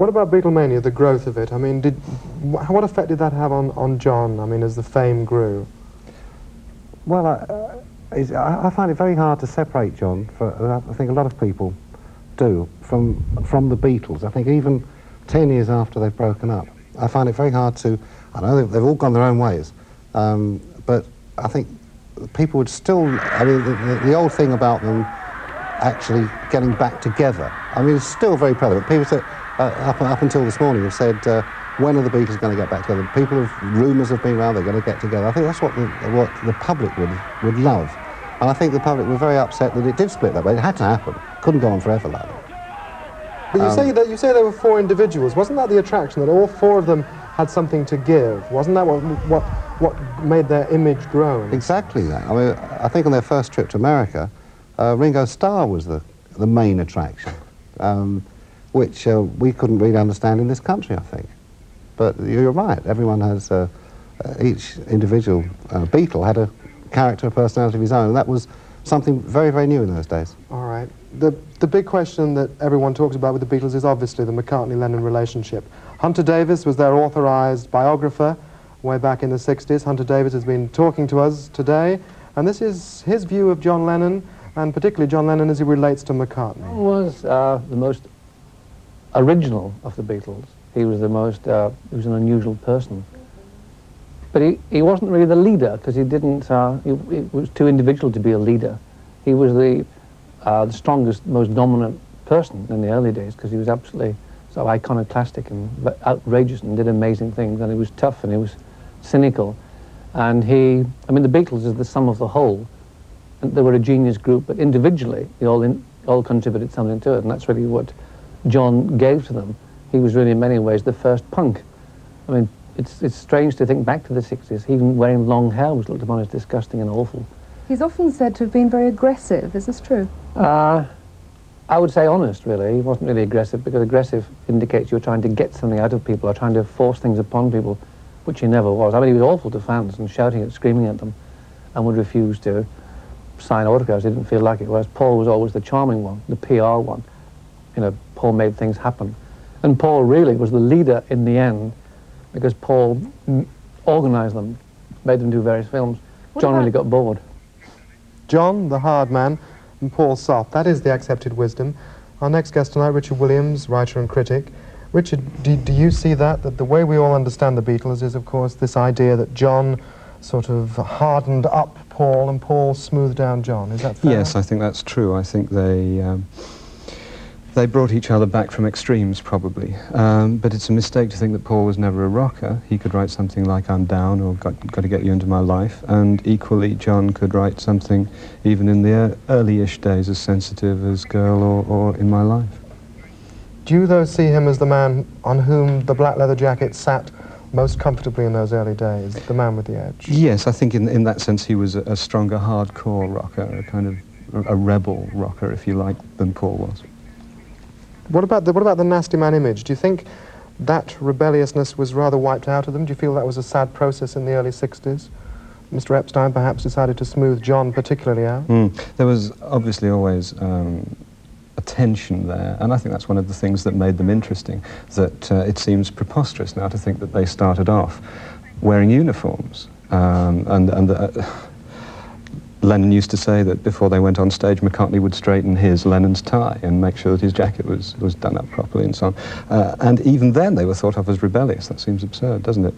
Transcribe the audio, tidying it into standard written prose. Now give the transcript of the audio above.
What about Beatlemania, the growth of it? I mean, what effect did that have on John, I mean, as the fame grew? Well, I find it very hard to separate John, I think a lot of people do, from the Beatles. I think even 10 years after they've broken up, I find it very hard to, I know they've all gone their own ways, but I think people would still, I mean, the old thing about them actually getting back together, I mean, it's still very prevalent. People say, up until this morning have said, when are the Beatles going to get back together? Rumours have been around, they're going to get together. I think that's what the public would love. And I think the public were very upset that it did split that way. It had to happen. Couldn't go on forever like that. But you say there were 4 individuals. Wasn't that the attraction, that all 4 of them had something to give? Wasn't that what made their image grow? Exactly that. I mean, I think on their first trip to America, Ringo Starr was the main attraction, which we couldn't really understand in this country, I think. But you're right, everyone has, each individual Beatle had a character, a personality of his own, and that was something very, very new in those days. All right. The big question that everyone talks about with the Beatles is obviously the McCartney-Lennon relationship. Hunter Davis was their authorised biographer way back in the 60s. Hunter Davis has been talking to us today, and this is his view of John Lennon, and particularly John Lennon as he relates to McCartney. He was the most original of the Beatles. He was the most, he was an unusual person. But he wasn't really the leader, because he didn't, he was too individual to be a leader. He was the strongest, most dominant person in the early days, because he was absolutely so iconoclastic and outrageous and did amazing things, and he was tough and he was cynical. And I mean, the Beatles is the sum of the whole. And they were a genius group, but individually, they all contributed something to it, and that's really what John gave to them. He was really, in many ways, the first punk. I mean, it's strange to think back to the 60s. Even wearing long hair was looked upon as disgusting and awful. He's often said to have been very aggressive. Is this true? I would say honest, really. He wasn't really aggressive, because aggressive indicates you're trying to get something out of people or trying to force things upon people, which he never was. I mean, he was awful to fans and shouting and screaming at them, and would refuse to sign autographs. He didn't feel like it, whereas Paul was always the charming one, the PR one. You know, Paul made things happen. And Paul really was the leader in the end, because Paul organised them, made them do various films. John really got bored. John, the hard man, and Paul soft. That is the accepted wisdom. Our next guest tonight, Richard Williams, writer and critic. Richard, do you see that the way we all understand the Beatles is, of course, this idea that John sort of hardened up Paul and Paul smoothed down John? Is that fair? Yes, I think that's true. I think they brought each other back from extremes, probably. But it's a mistake to think that Paul was never a rocker. He could write something like I'm Down or Got to Get You Into My Life, and equally John could write something, even in the early-ish days, as sensitive as Girl or In My Life. Do you, though, see him as the man on whom the black leather jacket sat most comfortably in those early days, the man with the edge? Yes, I think in that sense he was a stronger hardcore rocker, a kind of a rebel rocker, if you like, than Paul was. What about the nasty man image? Do you think that rebelliousness was rather wiped out of them? Do you feel that was a sad process in the early 60s? Mr. Epstein perhaps decided to smooth John particularly out? There was obviously always a tension there, and I think that's one of the things that made them interesting, that it seems preposterous now to think that they started off wearing uniforms. Lennon used to say that before they went on stage, McCartney would straighten Lennon's tie and make sure that his jacket was done up properly and so on. And even then they were thought of as rebellious. That seems absurd, doesn't it?